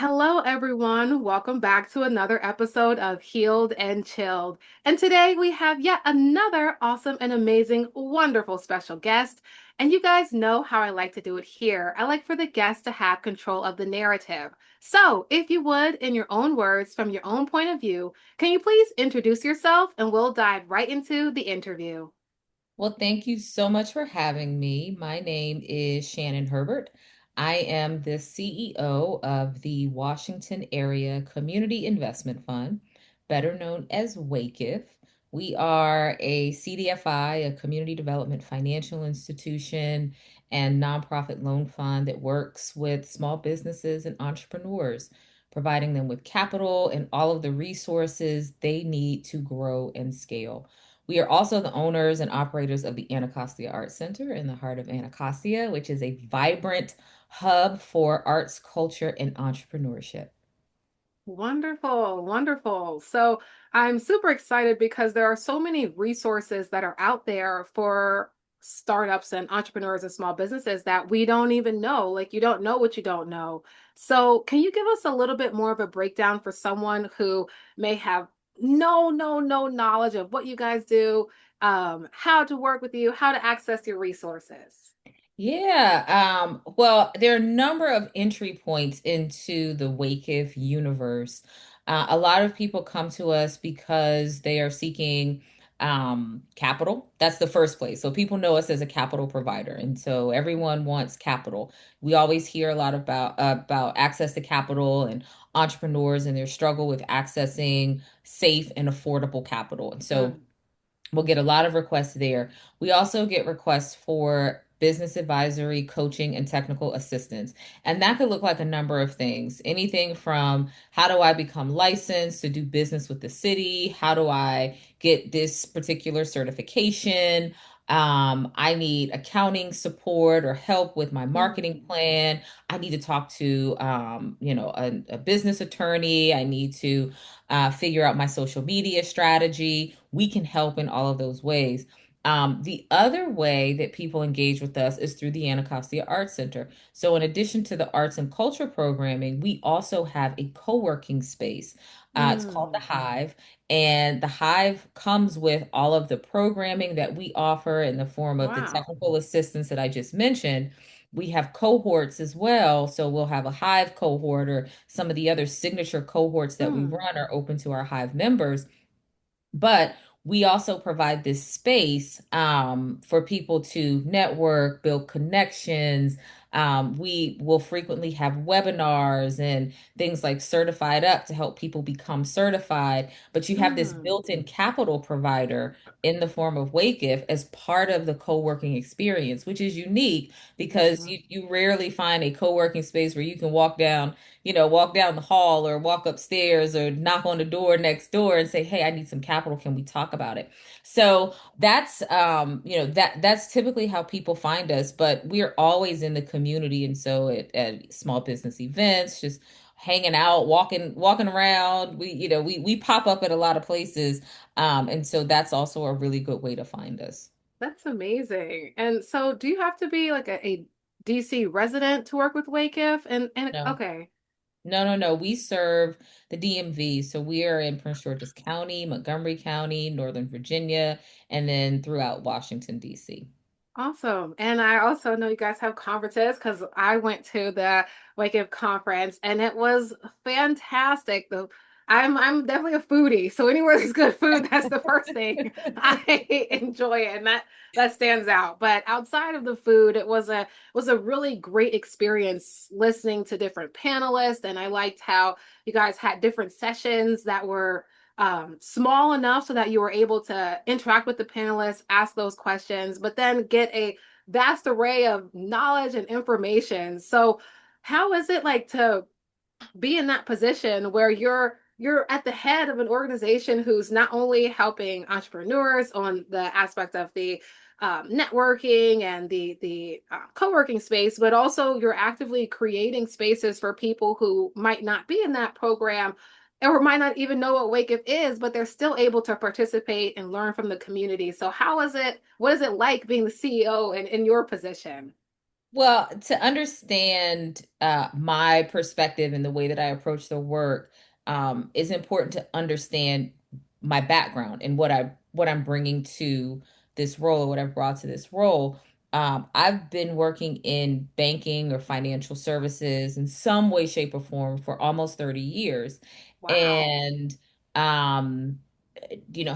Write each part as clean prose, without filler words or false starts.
Hello, everyone. Welcome back to another episode of Healed and Chilled. And today we have yet another awesome and amazing, wonderful special guest. And you guys know how I like to do it here. I like for the guest to have control of the narrative. So, if you would, in your own words, from your own point of view, can you please introduce yourself and we'll dive right into the interview? Well, thank you so much for having me. My name is Shannan Herbert. I am the CEO of the Washington Area Community Investment Fund, better known as WACIF. We are a CDFI, a community development financial institution and nonprofit loan fund that works with small businesses and entrepreneurs, providing them with capital and all of the resources they need to grow and scale. We are also the owners and operators of the Anacostia Arts Center in the heart of Anacostia, which is a vibrant hub for arts, culture, and entrepreneurship. Wonderful, wonderful. So I'm super excited because there are so many resources that are out there for startups and entrepreneurs and small businesses that we don't even know. Like, you don't know what you don't know. So can you give us a little bit more of a breakdown for someone who may have no knowledge of what you guys do, how to work with you, how to access your resources? Well, there are a number of entry points into the WAKIF universe. A lot of people come to us because they are seeking capital. That's the first place. So people know us as a capital provider, and so everyone wants capital. We always hear a lot about access to capital and entrepreneurs and their struggle with accessing safe and affordable capital. And so Mm, we'll get a lot of requests there. We also get requests for business advisory, coaching, and technical assistance. And that could look like a number of things. Anything from how do I become licensed to do business with the city? How do I get this particular certification? I need accounting support or help with my marketing mm, plan. I need to talk to, a business attorney. I need to figure out my social media strategy. We can help in all of those ways. The other way that people engage with us is through the Anacostia Arts Center. So, in addition to the arts and culture programming, we also have a co working space. It's called the mm. Hive, and the Hive comes with all of the programming that we offer in the form of the Wow. technical assistance that I just mentioned. We have cohorts as well. So we'll have a Hive cohort, or some of the other signature cohorts that we Mm, run are open to our Hive members. But we also provide this space for people to network, build connections. We will frequently have webinars and things like Certified Up to help people become certified. But you have this mm. built-in capital provider in the form of WakeIF as part of the co-working experience, which is unique because Mhm. you rarely find a co-working space where you can walk down the hall or walk upstairs or knock on the door next door and say, "Hey, I need some capital. Can we talk about it?" So that's typically how people find us, but we're always in the community. And so at small business events, just hanging out, walking around, we pop up at a lot of places. And so that's also a really good way to find us. That's amazing. And so do you have to be like a DC resident to work with WAKIF? And No. okay. No, no, no. We serve the DMV. So we are in Prince George's County, Montgomery County, Northern Virginia, and then throughout Washington, D.C. Awesome. And I also know you guys have conferences because I went to the Wake Up conference and it was fantastic. I'm definitely a foodie, so anywhere there's good food, that's the first thing I enjoy, and that stands out. But outside of the food, it was a really great experience listening to different panelists, and I liked how you guys had different sessions that were small enough so that you were able to interact with the panelists, ask those questions, but then get a vast array of knowledge and information. So, how is it like to be in that position where you're at the head of an organization who's not only helping entrepreneurs on the aspect of the networking and the co-working space, but also you're actively creating spaces for people who might not be in that program or might not even know what Wake Up is, but they're still able to participate and learn from the community. So how is it? What is it like being the CEO in your position? Well, to understand my perspective and the way that I approach the work, is important to understand my background and what I'm bringing to this role or what I've brought to this role. I've been working in banking or financial services in some way, shape, or form for almost 30 years. Wow. And um,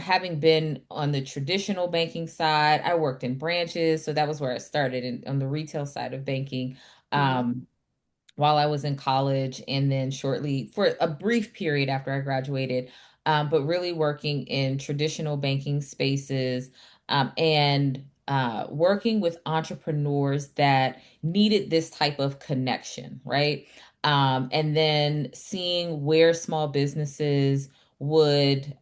having been on the traditional banking side, I worked in branches, so that was where I started on the retail side of banking. Hmm. Um, while I was in college, and then shortly for a brief period after I graduated, but really working in traditional banking spaces, and working with entrepreneurs that needed this type of connection, right? And then seeing where small businesses would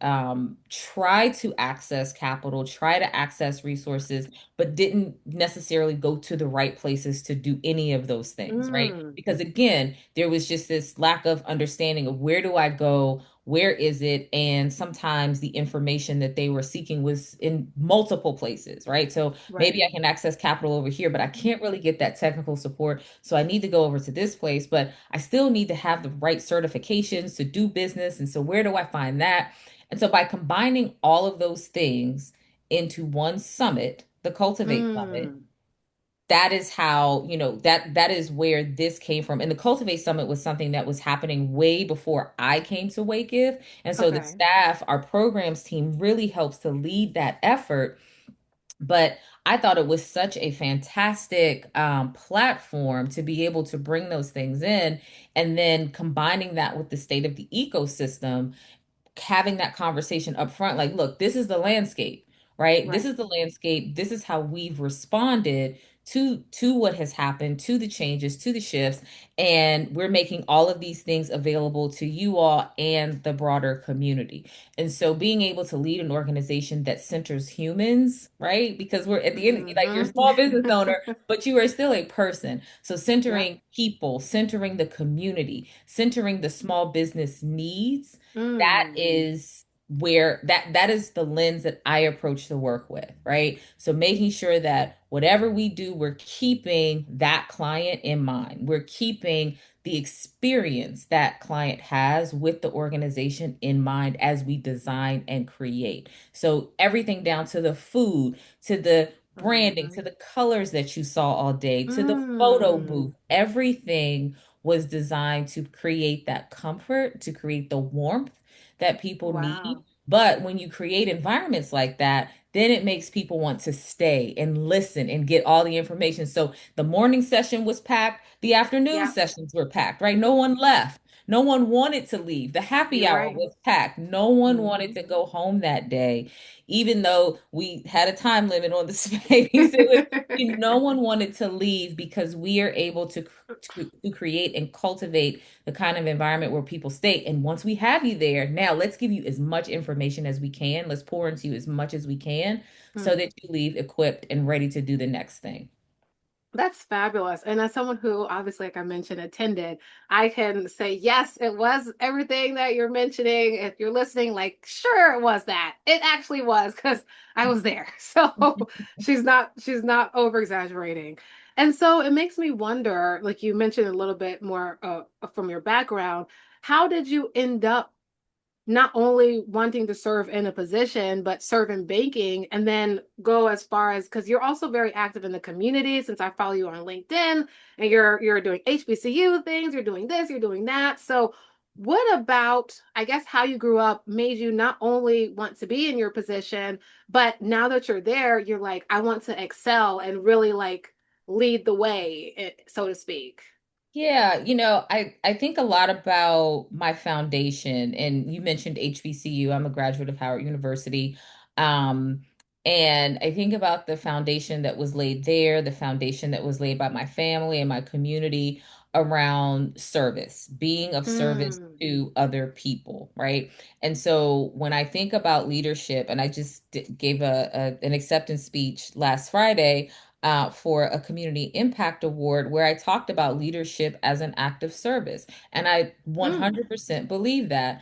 try to access capital, try to access resources, but didn't necessarily go to the right places to do any of those things, right? Mm. Because again, there was just this lack of understanding of where do I go? Where is it? And sometimes the information that they were seeking was in multiple places, right? So maybe Right. I can access capital over here, but I can't really get that technical support. So I need to go over to this place, but I still need to have the right certifications to do business. And so where do I find that? And so by combining all of those things into one summit, the Cultivate Summit, Mm. that is how, that is where this came from. And the Cultivate Summit was something that was happening way before I came to WACIF. And so the Okay. staff, our programs team really helps to lead that effort. But I thought it was such a fantastic platform to be able to bring those things in, and then combining that with the state of the ecosystem, having that conversation up front, like, look, this is the landscape, right? This Right. is the landscape. This is how we've responded to what has happened, to the changes, to the shifts, and we're making all of these things available to you all and the broader community. And so being able to lead an organization that centers humans, right? Because we're at the end, like, you're a Hmm. small business owner, but you are still a person. So Yep. centering people, centering the community, centering the small business needs, that Mm. is where that is the lens that I approach the work with, right? So making sure that whatever we do, we're keeping that client in mind. We're keeping the experience that client has with the organization in mind as we design and create. So everything down to the food, to the branding, to Hmm. the colors that you saw all day, to the photo Mm. booth, everything was designed to create that comfort, to create the warmth that people need. Wow. But when you create environments like that, then it makes people want to stay and listen and get all the information. So the morning session was packed, the afternoon Yeah, sessions were packed, right? No one left. No one wanted to leave. The happy you're hour right. was packed. No one Hmm. wanted to go home that day, even though we had a time limit on the space. It was, no one wanted to leave because we are able to create and cultivate the kind of environment where people stay. And once we have you there, now let's give you as much information as we can. Let's pour into you as much as we can so Hmm. that you leave equipped and ready to do the next thing. That's fabulous. And as someone who obviously, like I mentioned, attended, I can say, yes, it was everything that you're mentioning. If you're listening, like, sure, it was that. It actually was because I was there. So she's not over exaggerating. And so it makes me wonder, like you mentioned a little bit more from your background, how did you end up not only wanting to serve in a position, but serve in banking and then go as far as because you're also very active in the community since I follow you on LinkedIn and you're doing HBCU things, you're doing this, you're doing that. So what about, I guess, how you grew up made you not only want to be in your position, but now that you're there, you're like, I want to excel and really like lead the way, so to speak. Yeah, I think a lot about my foundation, and you mentioned HBCU. I'm a graduate of Howard University. Um, and I think about the foundation that was laid there, the foundation that was laid by my family and my community around service, being of service Mm, to other people, right? And so when I think about leadership, and I just gave an acceptance speech last Friday for a community impact award where I talked about leadership as an act of service. And I mm, 100% believe that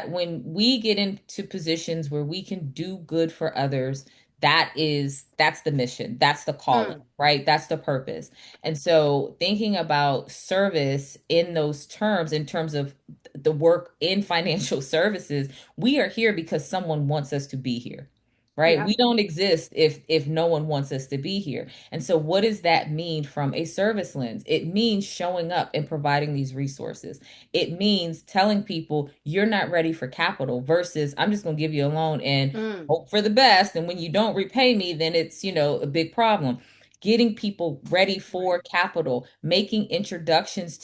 when we get into positions where we can do good for others, that's the mission, that's the calling, Mm. right? That's the purpose. And so thinking about service in those terms, in terms of the work in financial services, we are here because someone wants us to be here. Right? Yep. We don't exist if no one wants us to be here. And so what does that mean from a service lens? It means showing up and providing these resources. It means telling people you're not ready for capital versus I'm just going to give you a loan and Mm. hope for the best. And when you don't repay me, then it's, a big problem. Getting people ready for Right. capital, making introductions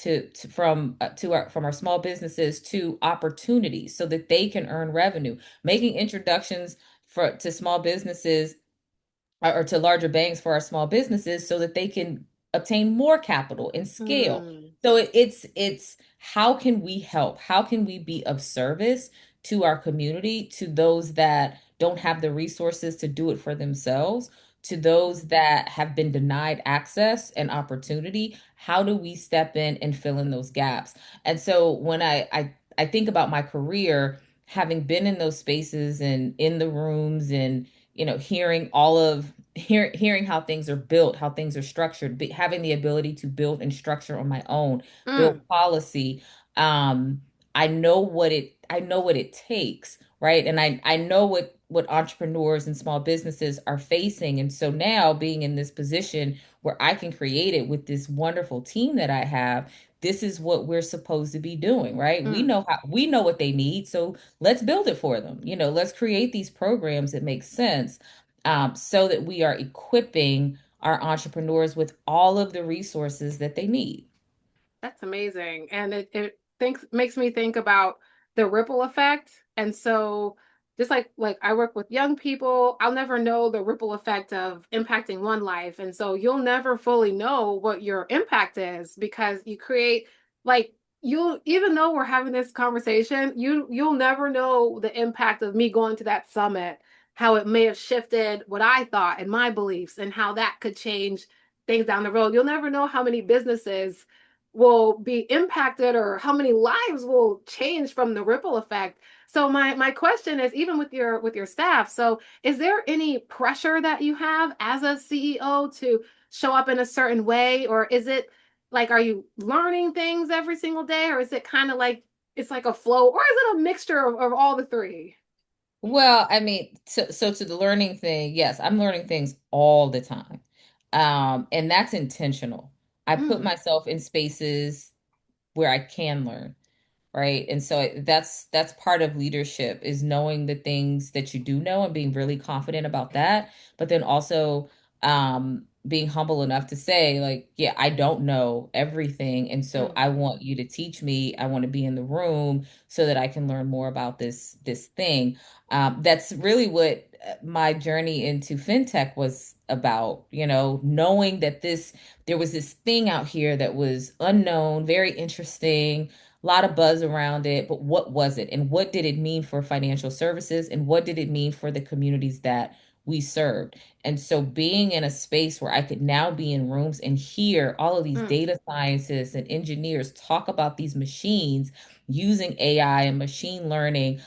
from our small businesses to opportunities so that they can earn revenue, making introductions to small businesses or to larger banks for our small businesses so that they can obtain more capital and scale. Mm. So it's how can we help? How can we be of service to our community, to those that don't have the resources to do it for themselves, to those Mm. that have been denied access and opportunity? How do we step in and fill in those gaps? And so when I think about my career, having been in those spaces and in the rooms and hearing hearing how things are built, how things are structured, having the ability to build and structure on my own, build Mm. policy. um I know what it takes, right? And I know what entrepreneurs and small businesses are facing. And so now being in this position where I can create it with this wonderful team that I have, this is what we're supposed to be doing, right? We Mm. know what they need, so let's build it for them. Let's create these programs that make sense, so that we are equipping our entrepreneurs with all of the resources that they need. That's amazing. And it thinks makes me think about the ripple effect. And so just like I work with young people, I'll never know the ripple effect of impacting one life. And so you'll never fully know what your impact is because you create like you'll even though we're having this conversation, you'll never know the impact of me going to that summit, how it may have shifted what I thought and my beliefs and how that could change things down the road. You'll never know how many businesses will be impacted or how many lives will change from the ripple effect. So my question is even with your staff, so is there any pressure that you have as a CEO to show up in a certain way, or is it like are you learning things every single day, or is it kind of like it's like a flow, or is it a mixture of all the three? Well, I mean, so to the learning thing, yes, I'm learning things all the time. And that's intentional. I put Mm. myself in spaces where I can learn. Right? And so that's part of leadership, is knowing the things that you do know and being really confident about that, but then also being humble enough to say, like, yeah, I don't know everything, and so I Mm. want you to teach me. I want to be in the room so that I can learn more about this thing. That's really what my journey into fintech was about, knowing that there was this thing out here that was unknown, very interesting, a lot of buzz around it, but what was it? And what did it mean for financial services? And what did it mean for the communities that we served? And so being in a space where I could now be in rooms and hear all of these Mm. data scientists and engineers talk about these machines using AI and machine learning,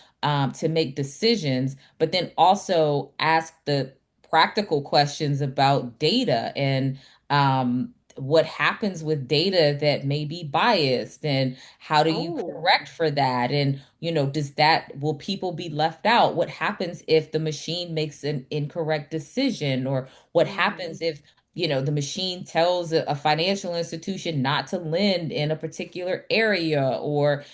to make decisions, but then also ask the practical questions about data and what happens with data that may be biased, and how do you Oh. correct for that? And will people be left out? What happens if the machine makes an incorrect decision? Or what Mm. happens if the machine tells a financial institution not to lend in a particular area, or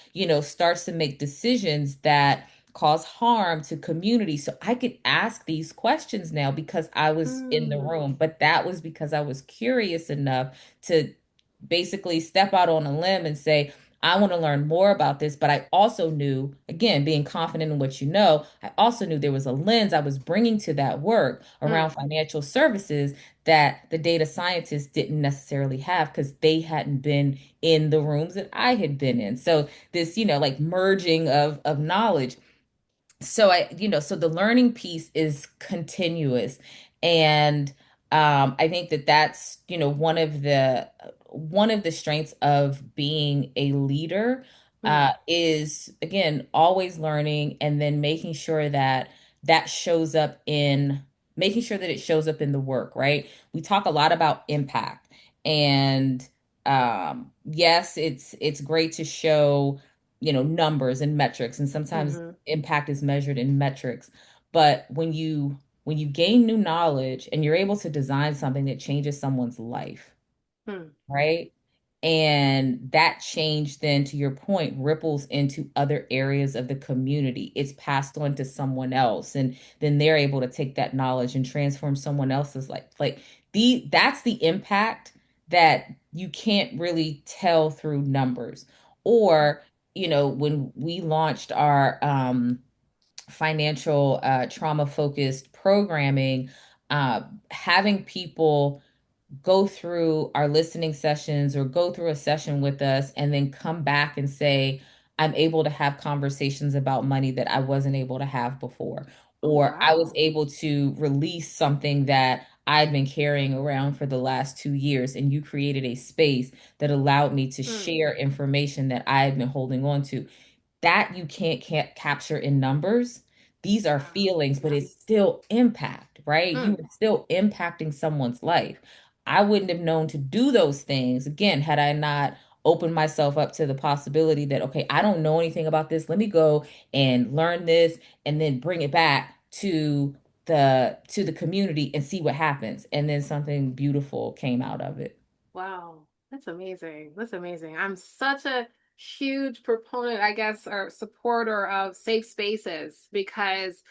starts to make decisions that cause harm to community? So I could ask these questions now because I was in the Mm. room, but that was because I was curious enough to basically step out on a limb and say, I want to learn more about this. But I also knew, again, being confident in what I also knew there was a lens I was bringing to that work around Mm. financial services that the data scientists didn't necessarily have because they hadn't been in the rooms that I had been in. So this, like merging of knowledge. So so the learning piece is continuous. And I think that that's one of the strengths of being a leader, Mm. is, again, always learning, and then making sure that that shows up in making sure that it shows up in the work, right? We talk a lot about impact. And yes, it's great to show, numbers and metrics, and sometimes Mm-hmm. impact is measured in metrics. But when you gain new knowledge and you're able to design something that changes someone's life, Hmm. right? And that change, then, to your point, ripples into other areas of the community. It's passed on to someone else, and then they're able to take that knowledge and transform someone else's life. Like that's the impact that you can't really tell through numbers. Or, when we launched our financial trauma focused programming, uh, having people go through our listening sessions or go through a session with us and then come back and say, I'm able to have conversations about money that I wasn't able to have before. Oh, Or I was wow. able to release something that I'd been carrying around for the last 2 years, and you created a space that allowed me to Mm. share information that I had been holding on to. That you can't capture in numbers. These are Wow. feelings, but Yeah. it's still impact, right? You Mm. are still impacting someone's life. I wouldn't have known to do those things again had I not opened myself up to the possibility that, okay, I don't know anything about this. Let me go and learn this and then bring it back to the community and see what happens. And then something beautiful came out of it. Wow. That's amazing. That's amazing. I'm such a huge proponent, I guess, or supporter of safe spaces because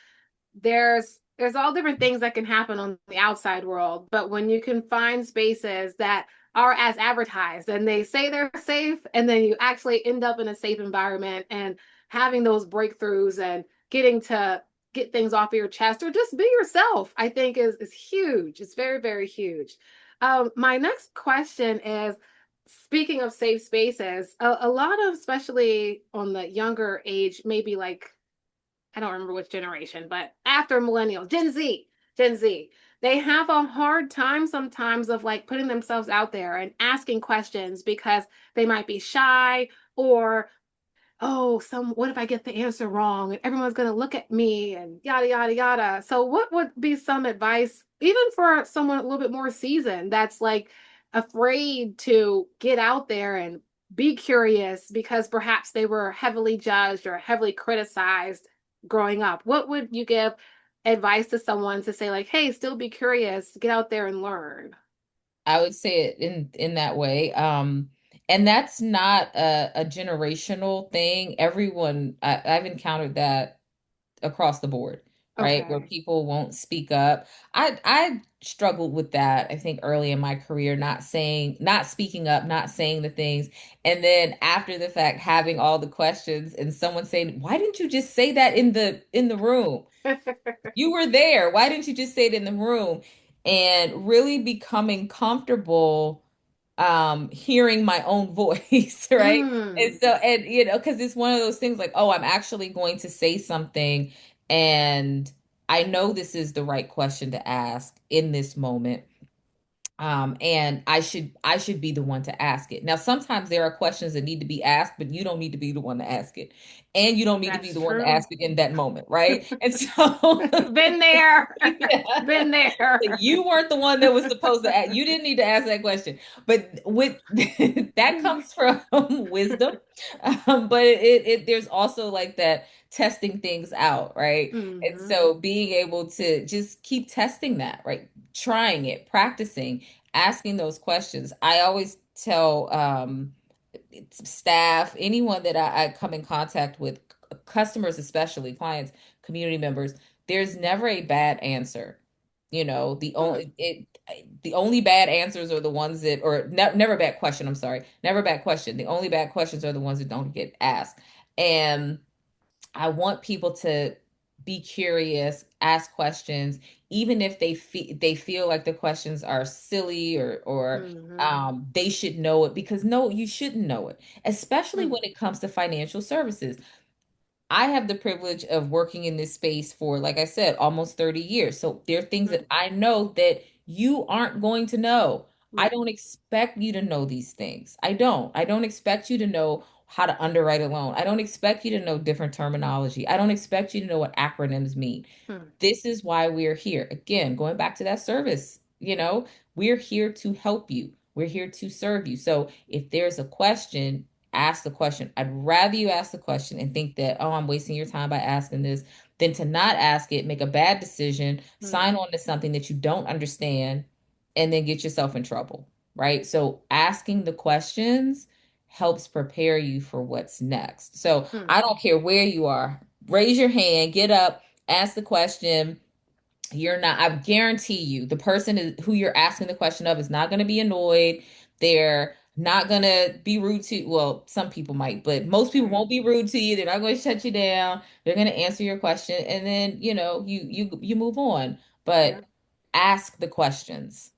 there's all different things that can happen on the outside world, but when you can find spaces that are as advertised and they say they're safe, and then you actually end up in a safe environment and having those breakthroughs and getting to get things off of your chest or just be yourself, I think is huge. It's very, very huge. My next question is, speaking of safe spaces, a lot of, especially on the younger age, maybe like, I don't remember which generation, but after millennials, Gen Z, they have a hard time sometimes of like putting themselves out there and asking questions because they might be shy, or oh, what if I get the answer wrong and everyone's going to look at me and yada, yada, yada. So, what would be some advice, even for someone a little bit more seasoned that's like afraid to get out there and be curious because perhaps they were heavily judged or heavily criticized growing up? What would you give advice to someone to say, like, hey, still be curious, get out there and learn? I would say it in that way. And that's not a generational thing. I've encountered that across the board, right? Where Okay. people won't speak up. I struggled with that, I think, early in my career, not speaking up, not saying the things. And then after the fact, having all the questions and someone saying, why didn't you just say that in the room? You were there. Why didn't you just say it in the room? And really becoming comfortable hearing my own voice, right? And Mm, so, and because it's one of those things like, oh, I'm actually going to say something, and I know this is the right question to ask in this moment. And I should be the one to ask it. Now, sometimes there are questions that need to be asked, but you don't need to be the one to ask it. And you don't need to be that's the one to true. ask it in that moment, right? And so Been there. yeah. Been there. You weren't the one that was supposed to ask. You didn't need to ask that question. But with that comes from wisdom. But there's also like that testing things out, right? And Hmm. so being able to just keep testing that, right? Trying it, practicing, asking those questions. I always tell staff, anyone that I come in contact with, customers especially, clients, community members, there's never a bad answer. Hmm. The only bad answers are the ones that, or never a bad question. I'm sorry, never a bad question. The only bad questions are the ones that don't get asked. And I want people to be curious, ask questions, even if they feel like the questions are silly, or Hmm. they should know it, because no, you shouldn't know it, especially Hmm. when it comes to financial services. I have the privilege of working in this space for, like I said, almost 30 years. So there are things that I know that you aren't going to know. I Right. don't expect you to know these things. I don't. I don't expect you to know how to underwrite a loan. I don't expect you to know different terminology. I don't expect you to know what acronyms mean. Hmm. This is why we're here. Again, going back to that service, we're here to help you. We're here to serve you. So if there's a question, ask the question. I'd rather you ask the question and think that, oh, I'm wasting your time by asking this, than to not ask it, make a bad decision, Hmm. sign on to something that you don't understand, and then get yourself in trouble, right? So asking the questions helps prepare you for what's next. So Hmm. I don't care where you are, raise your hand, get up, ask the question. You're not, I guarantee you, the person who you're asking the question of is not going to be annoyed. They're not going to be rude to, well, some people might, but most people Right. won't be rude to you. They're not going to shut you down. They're going to answer your question, and then, you move on. Yeah. But ask the questions.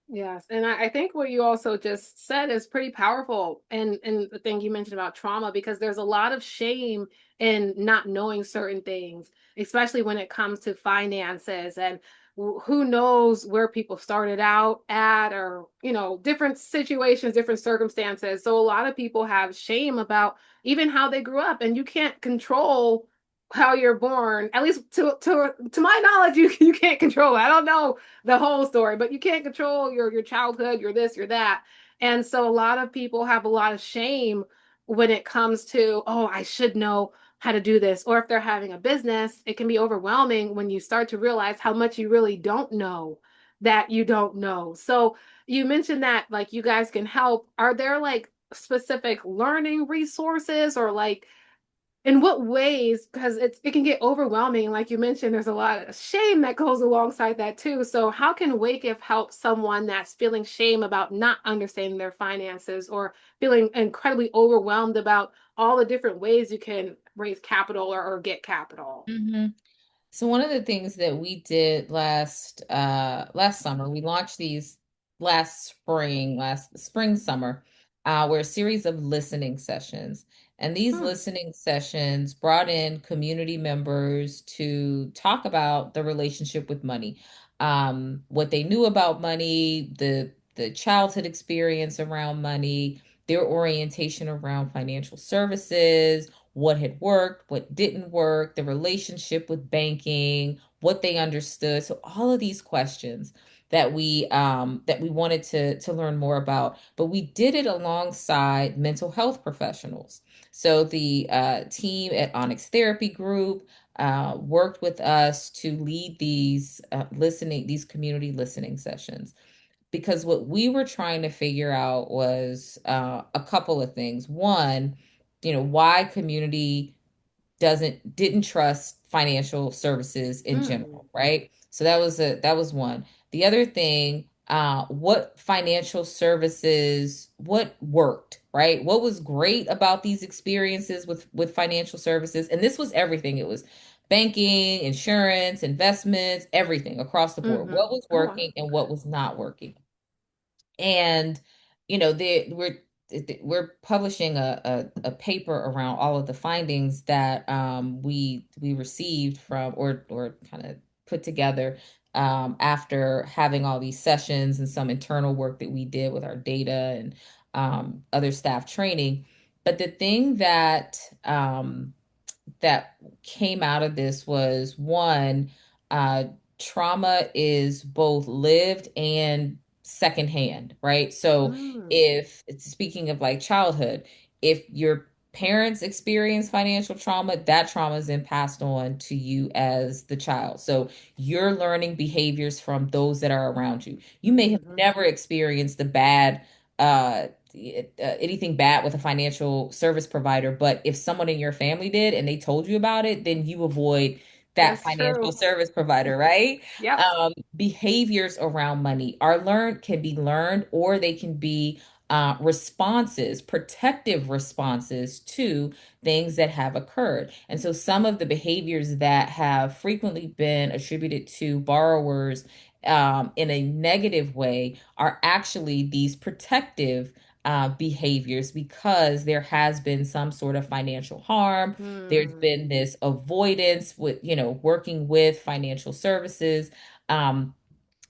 Yes, and I think what you also just said is pretty powerful, and the thing you mentioned about trauma, because there's a lot of shame in not knowing certain things, especially when it comes to finances, and who knows where people started out at, or different situations, different circumstances. So a lot of people have shame about even how they grew up, and you can't control how you're born. At least to my knowledge, you can't control it. I don't know the whole story, but you can't control your childhood, your this, your that. And so a lot of people have a lot of shame when it comes to, oh, I should know how to do this. Or if they're having a business, it can be overwhelming when you start to realize how much you really don't know that you don't know. So you mentioned that like you guys can help. Are there like specific learning resources, or like in what ways? Because it can get overwhelming. Like you mentioned, there's a lot of shame that goes alongside that too. So how can WACIF help someone that's feeling shame about not understanding their finances, or feeling incredibly overwhelmed about all the different ways you can raise capital, or get capital? Mhm. So one of the things that we did last summer, we launched these last spring summer, were a series of listening sessions. And these Hmm. listening sessions brought in community members to talk about the relationship with money, what they knew about money, the childhood experience around money, their orientation around financial services, what had worked, what didn't work, the relationship with banking, what they understood. So all of these questions that we wanted to learn more about, but we did it alongside mental health professionals. So the team at Onyx Therapy Group worked with us to lead these community listening sessions, because what we were trying to figure out was a couple of things. One, why community didn't trust financial services in Hmm. general, right? So that was one. The other thing, what financial services, what worked, right? What was great about these experiences with financial services? And this was everything. It was banking, insurance, investments, everything across the board. Mm-hmm. What was Oh wow. working and what was not working? And we're publishing a paper around all of the findings that we received from, or kind of put together, after having all these sessions and some internal work that we did with our data and other staff training. But the thing that came out of this was, one, uh, trauma is both lived and secondhand, right? So Mm. if speaking of like childhood, if your parents experience financial trauma, that trauma is then passed on to you as the child. So you're learning behaviors from those that are around you. You may have Mm-hmm. never experienced the anything bad with a financial service provider, but if someone in your family did and they told you about it, then you avoid that That's financial true. service provider, right? Yep. Behaviors around money can be learned, or they can be responses, protective responses to things that have occurred. And so some of the behaviors that have frequently been attributed to borrowers in a negative way are actually these protective behaviors, because there has been some sort of financial harm. There's Hmm. been this avoidance with, working with financial services. Um,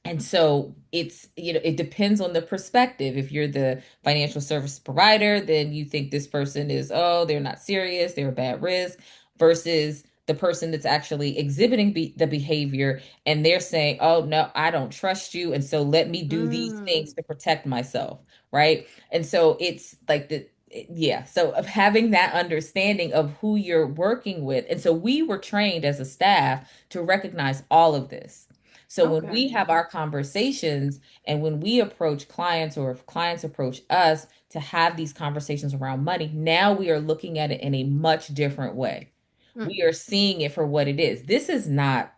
And so it's, it depends on the perspective. If you're the financial service provider, then you think this person is, oh, they're not serious, they're a bad risk, versus the person that's actually exhibiting the behavior and they're saying, oh, no, I don't trust you. And so let me do these Mm, things to protect myself. Right. And so it's like yeah. So of having that understanding of who you're working with. And so we were trained as a staff to recognize all of this. So when we okay. have our conversations and when we approach clients or if clients approach us to have these conversations around money, now we are looking at it in a much different way. Mm, We are seeing it for what it is. This is not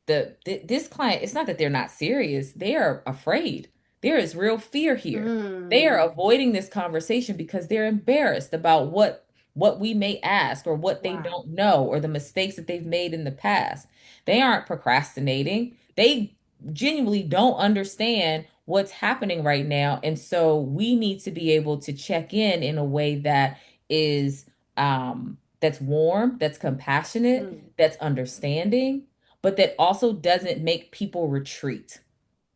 this client, it's not that they're not serious. They are afraid. There is real fear here. They are mm, avoiding this conversation because they're embarrassed about what we may ask or what they wow. don't know or the mistakes that they've made in the past. They aren't procrastinating. They genuinely don't understand what's happening right now. And so we need to be able to check in a way that is that's warm, that's compassionate, Mm, that's understanding, but that also doesn't make people retreat,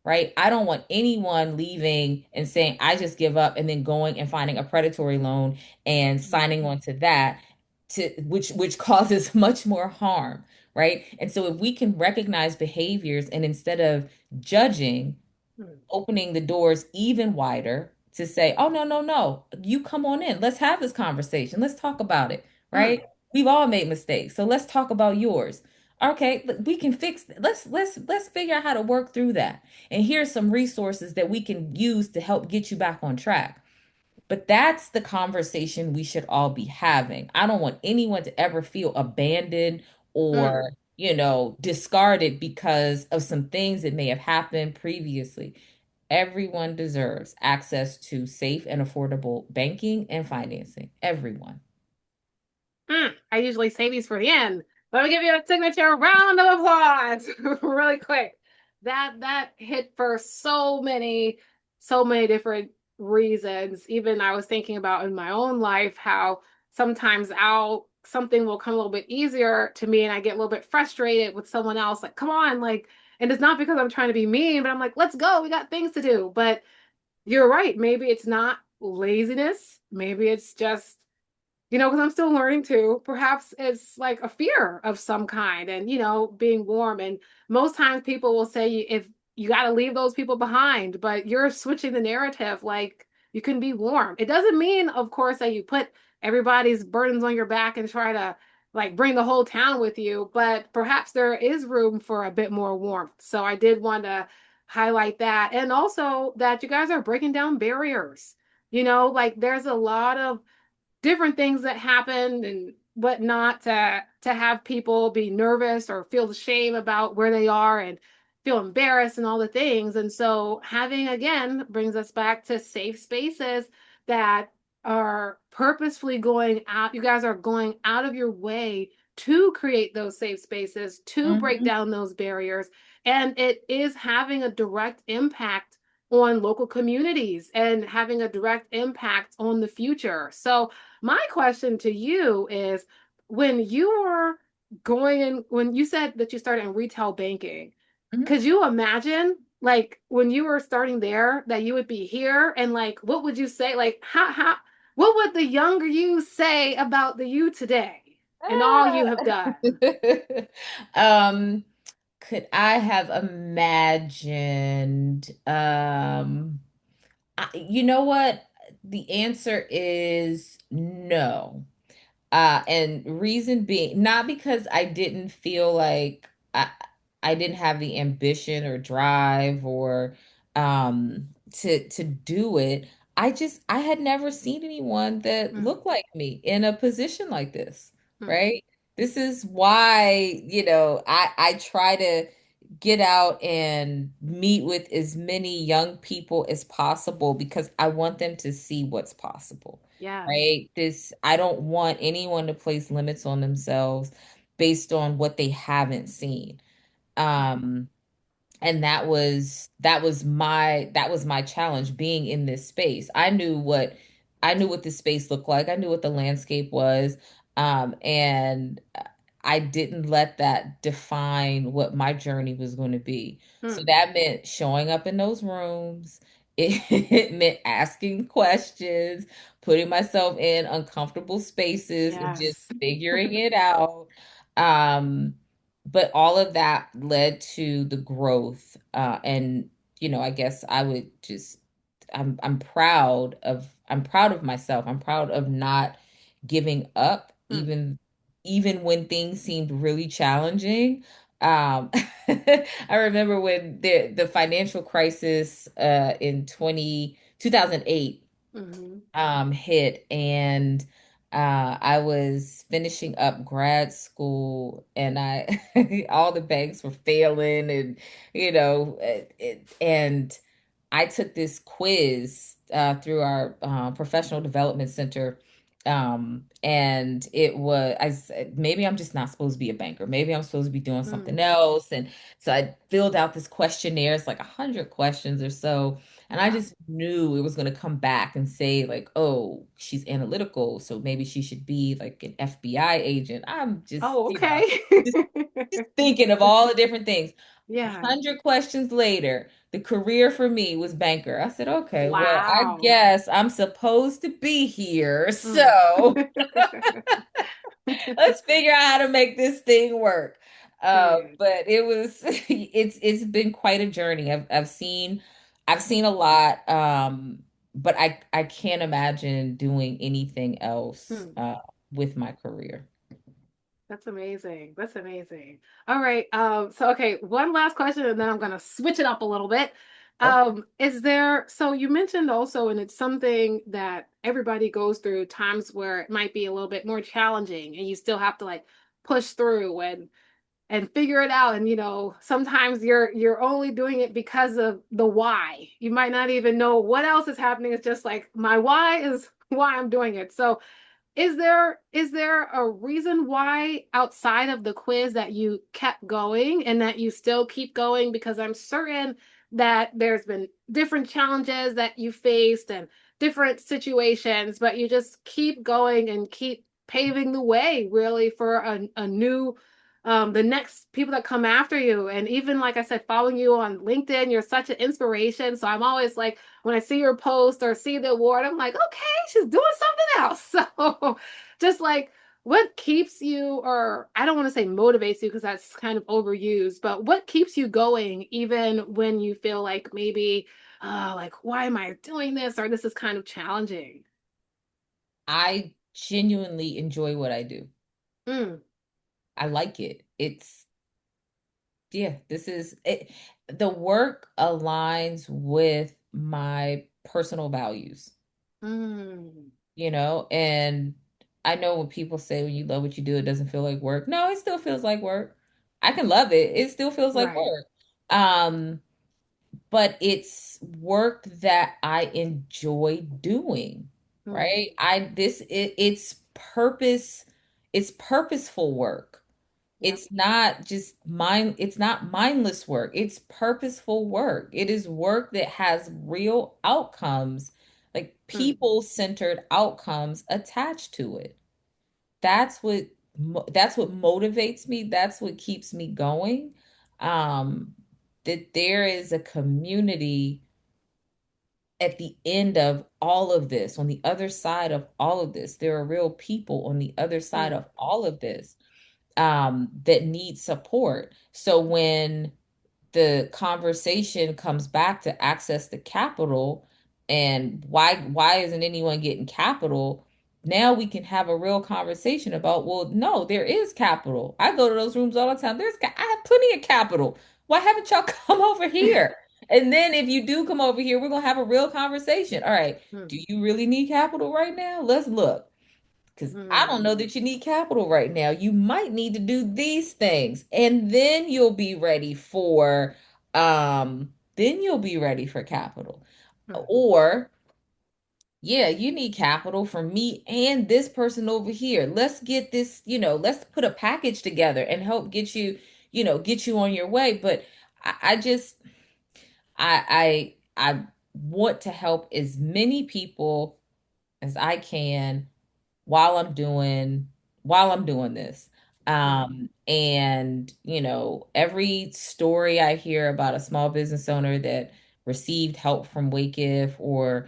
right? I don't want anyone leaving and saying, I just give up, and then going and finding a predatory loan and signing mm, on to that, to which causes much more harm, right? And so if we can recognize behaviors and instead of judging, mm, opening the doors even wider to say, oh, no, no, no, you come on in. Let's have this conversation. Let's talk about it, mm, right? We've all made mistakes. So let's talk about yours. Okay, we can fix let's figure out how to work through that. And here's some resources that we can use to help get you back on track. But that's the conversation we should all be having. I don't want anyone to ever feel abandoned mm. or, discarded because of some things that may have happened previously. Everyone deserves access to safe and affordable banking and financing. Everyone. I usually say these for the end. Let me give you a signature round of applause really quick. That hit for so many different reasons. Even I was thinking about in my own life how sometimes I'll something will come a little bit easier to me and I get a little bit frustrated with someone else, like, come on, like, and it's not because I'm trying to be mean, but I'm like, let's go, we got things to do. But you're right, maybe it's not laziness, maybe it's just because I'm still learning too. Perhaps it's like a fear of some kind and, being warm. And most times people will say if you got to leave those people behind, but you're switching the narrative like you can be warm. It doesn't mean, of course, that you put everybody's burdens on your back and try to like bring the whole town with you, but perhaps there is room for a bit more warmth. So I did want to highlight that. And also that you guys are breaking down barriers. Like there's a lot of different things that happen and whatnot to have people be nervous or feel the shame about where they are and feel embarrassed and all the things. And so having again brings us back to safe spaces that are purposefully going out. You guys are going out of your way to create those safe spaces, to break Mhm. down those barriers. And it is having a direct impact on local communities and having a direct impact on the future. So my question to you is when you were going in, when you said that you started in retail banking, Mhm. could you imagine like when you were starting there that you would be here and like what would you say? Like how what would the younger you say about the you today and all you have done? um, could I have imagined? You know what? The answer is no. And reason being, not because I didn't feel like I didn't have the ambition or drive or to do it. I had never seen anyone that Mm, looked like me in a position like this, mm, right? This is why, I try to get out and meet with as many young people as possible because I want them to see what's possible, yes. right? I don't want anyone to place limits on themselves based on what they haven't seen. Mm, Um, and that was my challenge being in this space. I knew what this space looked like. I knew what the landscape was. And I didn't let that define what my journey was going to be. So Hmm. that meant showing up in those rooms. It meant asking questions, putting myself in uncomfortable spaces and just Yes. figuring it out. Um, but all of that led to the growth. And I guess I would just I'm proud of myself. I'm proud of not giving up Hmm. even when things seemed really challenging. I remember when the financial crisis in 2008 Hmm. hit, and I was finishing up grad school, and I all the banks were failing, and and I took this quiz through our professional development center. And it was, I said, maybe I'm just not supposed to be a banker. Maybe I'm supposed to be doing something Hmm. else. And so I filled out this questionnaire. It's like 100 questions or so. And I Wow. just knew it was going to come back and say, like, oh, she's analytical. So maybe she should be like an FBI agent. I'm just, Oh, okay. just thinking of all the different things. Yeah. 100 questions later, the career for me was banker. I said, okay, well, I Wow. guess I'm supposed to be here. Mm. So let's figure out how to make this thing work. Period. But it's been quite a journey. I've seen a lot. But I can't imagine doing anything else Hmm. with my career. That's amazing. That's amazing. All right. So okay, one last question and then I'm gonna switch it up a little bit. Okay. Is there, so you mentioned also, and it's something that everybody goes through times where it might be a little bit more challenging and you still have to like push through and figure it out. And sometimes you're only doing it because of the why. You might not even know what else is happening. It's just like my why is why I'm doing it. So is there a reason why outside of the quiz that you kept going and that you still keep going? Because I'm certain that there's been different challenges that you faced and different situations, but you just keep going and keep paving the way really for a new the next people that come after you. And even like I said, following you on LinkedIn, you're such an inspiration. So I'm always like, when I see your post or see the award, I'm like, okay, she's doing something else. So just like what keeps you, or I don't want to say motivates you because that's kind of overused, but what keeps you going even when you feel like maybe, like, why am I doing this? Or this is kind of challenging. I genuinely enjoy what I do. Mm, I like it. It's Yeah, this is it. The work aligns with my personal values, mm, and I know when people say when you love what you do, it doesn't feel like work. No, it still feels like work. I can love it. It still feels like right. work. Um, but it's work that I enjoy doing, Mm, right? It's purposeful work. yep. It's not mindless work. It's purposeful work. It is work that has real outcomes, like Mm, people-centered outcomes attached to it. That's what motivates me. That's what keeps me going. Um, that there is a community at the end of all of this, on the other side of all of this. There are real people on the other side mm, of all of this that need support. So when the conversation comes back to access the capital and why isn't anyone getting capital, now we can have a real conversation about, well, no, there is capital. I go to those rooms all the time. I have plenty of capital. Why haven't y'all come over here? And then if you do come over here, we're gonna have a real conversation. All right, mm, do you really need capital right now? Let's look. Because I don't know mm, that you need capital right now. You might need to do these things, and then you'll be ready for capital. mm, Or, yeah, you need capital from me and this person over here. Let's get this, let's put a package together and help get you on your way. But I just I want to help as many people as I can while I'm doing while I'm doing this. Mm. And, every story I hear about a small business owner that received help from WACIF or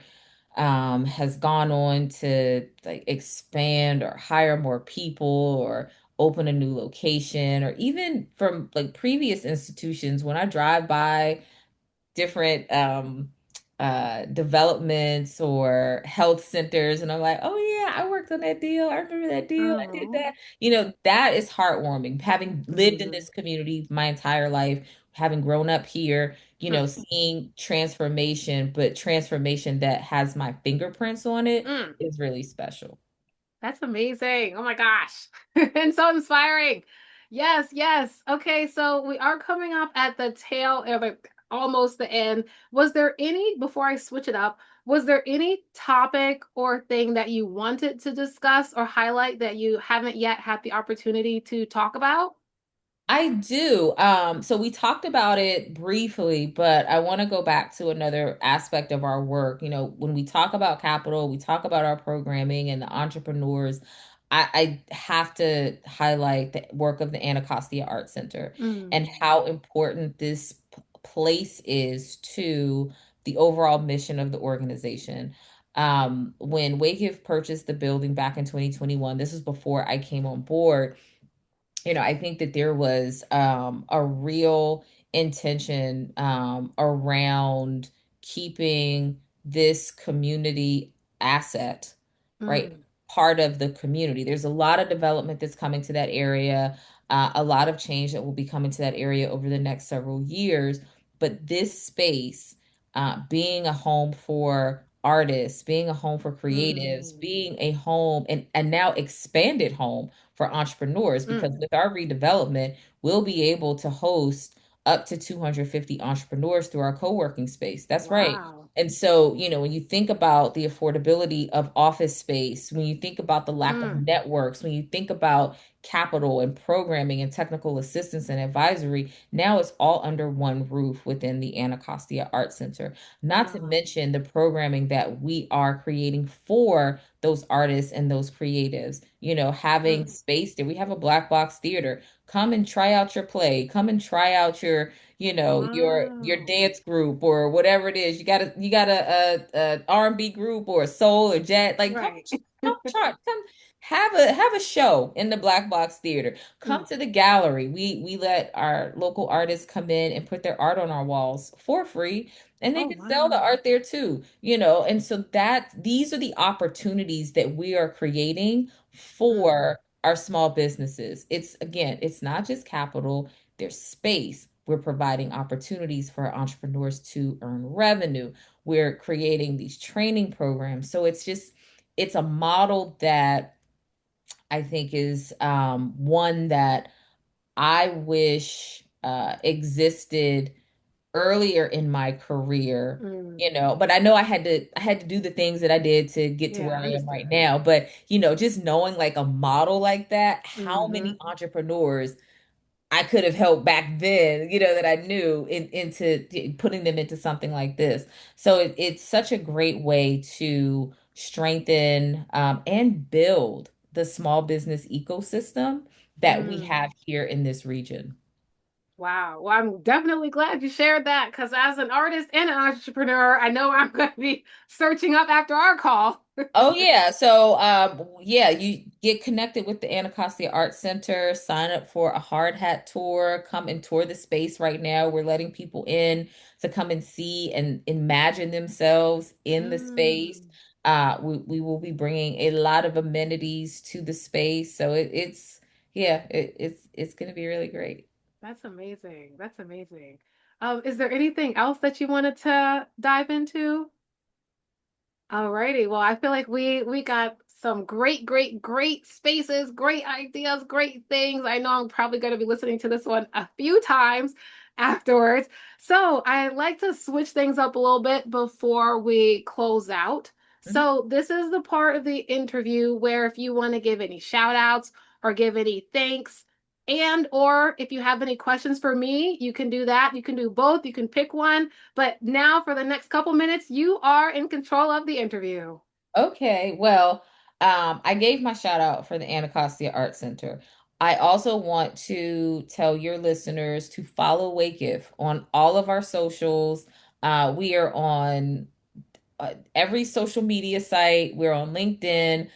has gone on to like expand or hire more people or open a new location, or even from like previous institutions, when I drive by different developments or health centers, and I'm like, oh yeah, I worked on that deal. I remember that deal. I did Oh. that. That is heartwarming. Having lived in Mm. this community my entire life, having grown up here, Mm. seeing transformation, but transformation that has my fingerprints on it Mm. is really special. That's amazing. Oh my gosh. And so inspiring. Yes, yes. Okay, so we are coming up at the tail of it, almost the end. Was there any, before I switch it up, was there any topic or thing that you wanted to discuss or highlight that you haven't yet had the opportunity to talk about? I do. So we talked about it briefly, but I want to go back to another aspect of our work. When we talk about capital, we talk about our programming and the entrepreneurs. I have to highlight the work of the Anacostia Art Center and Mm, how important this place is to the overall mission of the organization. When WACIF purchased the building back in 2021, this was before I came on board. I think that there was a real intention around keeping this community asset, right? mm, Part of the community. There's a lot of development that's coming to that area, a lot of change that will be coming to that area over the next several years. But this space, being a home for artists, being a home for creatives, mm, being a home and now expanded home for entrepreneurs, because mm. with our redevelopment, we'll be able to host up to 250 entrepreneurs through our co-working space. That's right. Wow. And so, when you think about the affordability of office space, when you think about the lack of Mm, networks, when you think about capital and programming and technical assistance and advisory, now it's all under one roof within the Anacostia Art Center. Not to wow. mention the programming that we are creating for those artists and those creatives, having Mm, space there. We have a black box theater. Come and try out your play. Come and try out your wow. dance group or whatever it is. You got a R&B group or a soul or jazz. Like Right. come try come have a show in the black box theater. Come Mm. to the gallery. We let our local artists come in and put their art on our walls for free, and they Oh, can sell the wow. art there too, and so these are the opportunities that we are creating Mm, for our small businesses. It's not just capital, there's space. We're providing opportunities for our entrepreneurs to earn revenue. We're creating these training programs. So it's a model that I think is one that I wish existed earlier in my career, mm. but I know I had to do the things that I did to get to where Yeah, I am right understood. now. But just knowing like a model like that, how Mm-hmm. many entrepreneurs I could have helped back then, that I knew into putting them into something like this. So it's such a great way to strengthen and build the small business ecosystem that we Mm. have here in this region. Wow. Well, I'm definitely glad you shared that because as an artist and an entrepreneur, I know I'm going to be searching up after our call. Oh yeah. So yeah, you get connected with the Anacostia Art Center, sign up for a hard hat tour, come and tour the space right now. We're letting people in to come and see and imagine themselves in the space. Mm. We will be bringing a lot of amenities to the space. So it's yeah, it's going to be really great. That's amazing. That's amazing. Is there anything else that you wanted to dive into? Alrighty. Well, I feel like we got some great, great, great spaces, great ideas, great things. I know I'm probably going to be listening to this one a few times afterwards. So I like to switch things up a little bit before we close out. Mhm. So this is the part of the interview where if you want to give any shout outs or give any thanks, and or if you have any questions for me, you can do that. You can do both. You can pick one. But now, for the next couple minutes, you are in control of the interview. Okay, well, I gave my shout out for the Anacostia Art Center. I also want to tell your listeners to follow WACIF on all of our socials. We are on every social media site. We're on LinkedIn,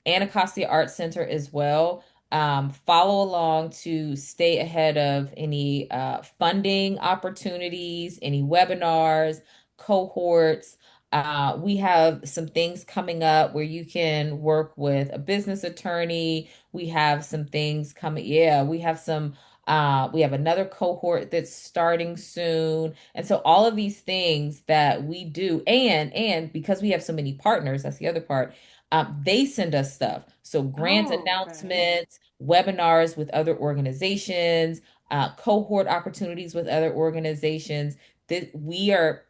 Anacostia Art Center as well. Follow along to stay ahead of any funding opportunities, any webinars, cohorts. We have some things coming up where you can work with a business attorney. We have some things coming. Yeah, we have some. We have another cohort that's starting soon. And so all of these things that we do, and because we have so many partners, that's the other part, they send us stuff. So grant Oh, okay. announcements, webinars with other organizations, cohort opportunities with other organizations. That we are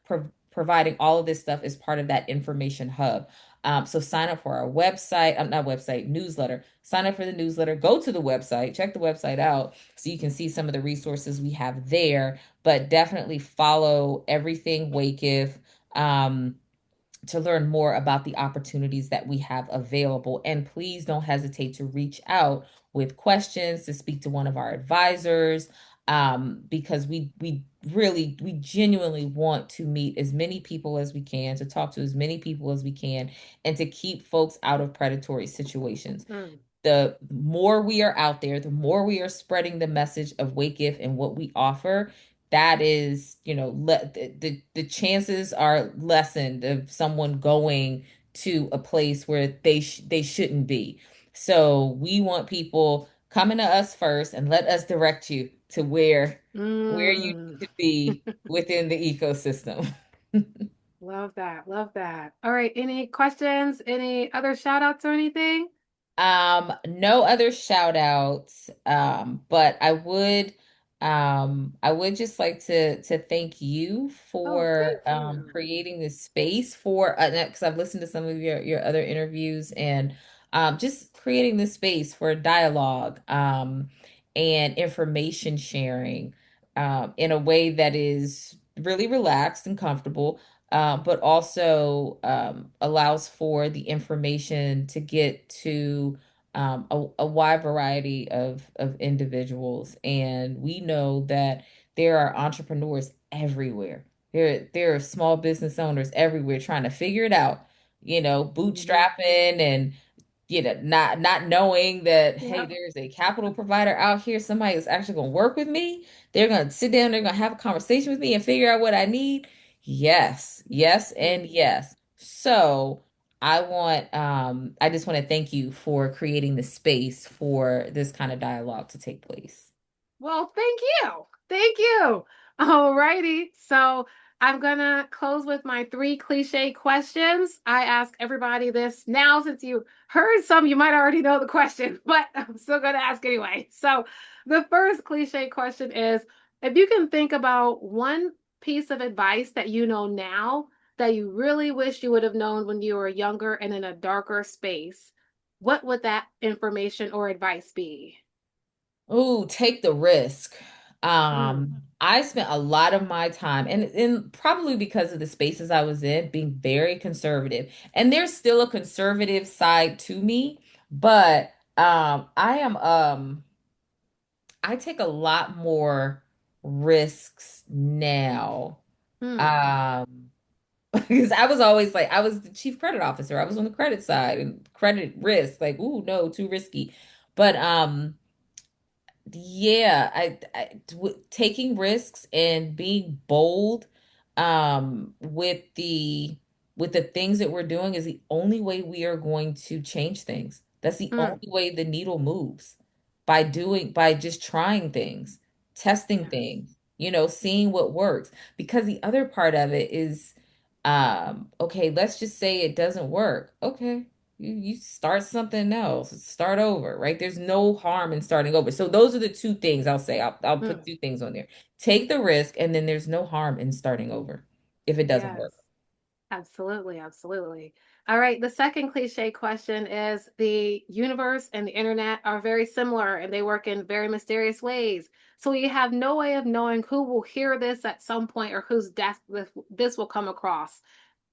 providing all of this stuff as part of that information hub. So sign up for our website, not website, newsletter. Sign up for the newsletter. Go to the website, check the website out so you can see some of the resources we have there. But definitely follow everything WACIF. To learn more about the opportunities that we have available. And please don't hesitate to reach out with questions, to speak to one of our advisors, because we genuinely want to meet as many people as we can, to talk to as many people as we can, and to keep folks out of predatory situations. Mm. The more we are out there, the more we are spreading the message of WACIF and what we offer, that is, the chances are lessened of someone going to a place where they shouldn't be. So we want people coming to us first and let us direct you to where you Mm. need to be within the ecosystem. Love that. Love that. All right. Any questions? Any other shout outs or anything? No other shout outs. But I would just like to thank you Oh, for thank you. creating this space for because I've listened to some of your other interviews, and just creating this space for dialogue and information sharing in a way that is really relaxed and comfortable, but also allows for the information to get to a wide variety of individuals. And we know that there are entrepreneurs everywhere. There are small business owners everywhere trying to figure it out, Hmm. bootstrapping and not knowing that, hey, Yep. there's a capital provider out here, somebody that's actually going to work with me. They're going to sit down, they're going to have a conversation with me and figure out what I need. Yes, yes, and Hmm. yes. So I just want to thank you for creating the space for this kind of dialogue to take place. Well, thank you. Thank you. All righty. So I'm gonna close with my three cliche questions. I ask everybody this now since you heard some, you might already know the question, but I'm still gonna ask anyway. So the first cliche question is if you can think about one piece of advice that you know now that you really wish you would have known when you were younger and in a darker space, what would that information or advice be? Ooh, take the risk. Mm, I spent a lot of my time, and probably because of the spaces I was in, being very conservative. And there's still a conservative side to me, but I take a lot more risks now. mm, Um because I was always like, I was the chief credit officer. I was on the credit side and credit risk, like, ooh, no, too risky. But yeah, taking risks and being bold with the things that we're doing is the only way we are going to change things. That's the mm. only way the needle moves, by just trying things, testing Yes. things, seeing what works. Because the other part of it is, okay, let's just say it doesn't work. Okay, you start something else, start over, right? There's no harm in starting over. So those are the two things I'll say. I'll put Mm. two things on there. Take the risk, and then there's no harm in starting over if it doesn't Yes. work. Absolutely. Absolutely. All right. The second cliche question is the universe and the internet are very similar and they work in very mysterious ways. So you have no way of knowing who will hear this at some point or whose desk this will come across.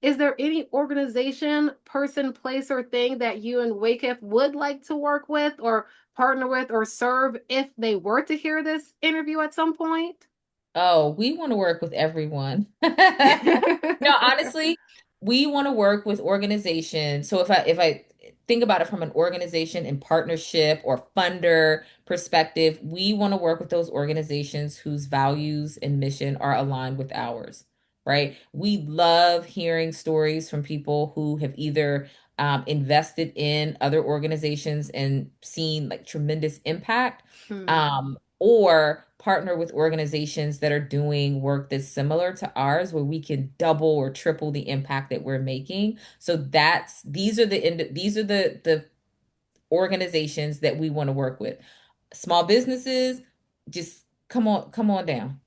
is there any organization, person, place, or thing that you and WACIF would like to work with or partner with or serve if they were to hear this interview at some point? Oh, we want to work with everyone. No, honestly, we want to work with organizations. So if I think about it from an organization and partnership or funder perspective, we want to work with those organizations whose values and mission are aligned with ours, right? We love hearing stories from people who have either invested in other organizations and seen like tremendous impact, Hmm. or partner with organizations that are doing work that's similar to ours where we can double or triple the impact that we're making. So that's these are the organizations that we want to work with. Small businesses, just come on down.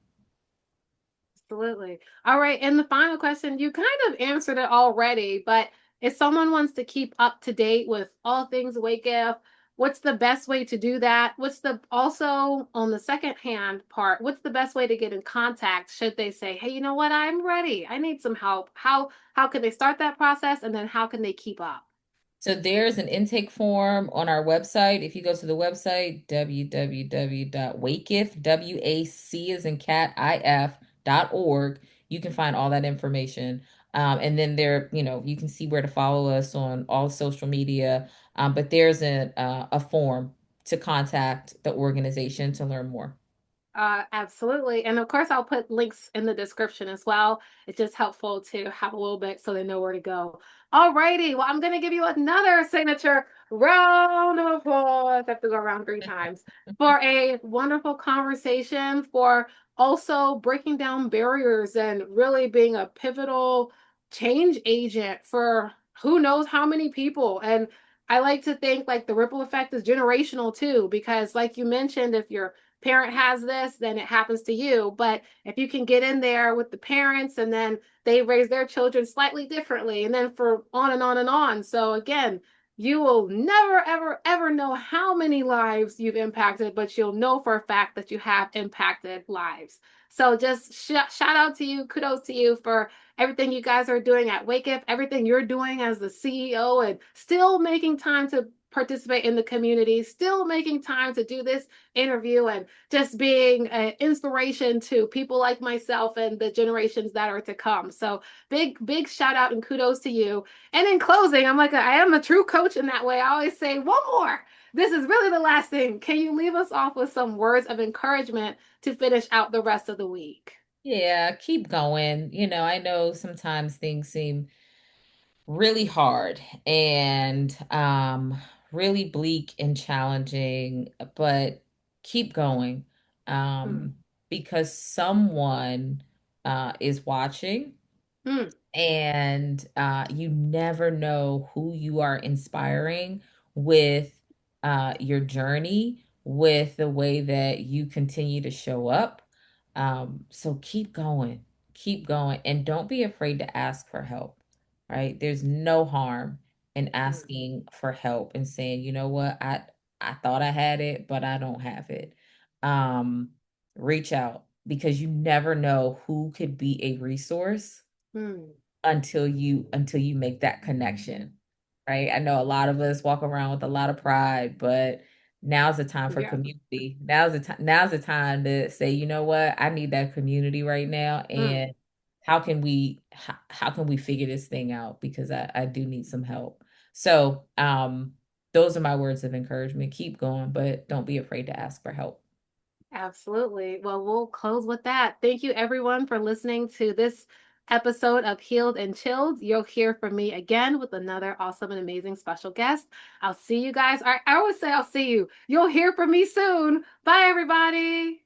Absolutely. All right. And the final question, you kind of answered it already, but if someone wants to keep up to date with all things WakeF, what's the best way to do that? What's the also on the second hand part, what's the best way to get in contact should they say, "Hey, you know what? I'm ready. I need some help." How can they start that process and then how can they keep up? So there's an intake form on our website. If you go to the website, www.wacif, WAC as in cat, if.org, you can find all that information. And then there, you can see where to follow us on all social media. But there's a form to contact the organization to learn more. Absolutely. And of course, I'll put links in the description as well. It's just helpful to have a little bit so they know where to go. All righty. Well, I'm going to give you another signature round of applause. I have to go around 3 times for a wonderful conversation, for also breaking down barriers and really being a pivotal change agent for who knows how many people. And I like to think like the ripple effect is generational too, because like you mentioned, if you're parent has this, then it happens to you. But if you can get in there with the parents and then they raise their children slightly differently, and then for on and on and on. So again, you will never, ever, ever know how many lives you've impacted, but you'll know for a fact that you have impacted lives. So just shout out to you, kudos to you for everything you guys are doing at WakeUp, everything you're doing as the CEO, and still making time to participate in the community, still making time to do this interview and just being an inspiration to people like myself and the generations that are to come. So big shout out and kudos to you. And in closing, I am a true coach in that way. I always say, one more. This is really the last thing. Can you leave us off with some words of encouragement to finish out the rest of the week? Yeah, keep going. I know sometimes things seem really hard and really bleak and challenging, but keep going, Mm, um, because someone is watching, mm, and you never know who you are inspiring with your journey, with the way that you continue to show up. So keep going, and don't be afraid to ask for help, right? There's no harm in mm, asking for help and saying, you know what, I thought I had it, but I don't have it. Um, Reach out because you never know who could be a resource mm. until you make that connection, right? I know a lot of us walk around with a lot of pride, but now's the time for Yeah. community. Now's the time to say, you know what, I need that community right now, Mm. and how can we figure this thing out, because I do need some help. So those are my words of encouragement. Keep going, but don't be afraid to ask for help. Absolutely. Well, we'll close with that. Thank you, everyone, for listening to this episode of Healed and Chilled. You'll hear from me again with another awesome and amazing special guest. I'll see you guys. I always say I'll see you. You'll hear from me soon. Bye, everybody.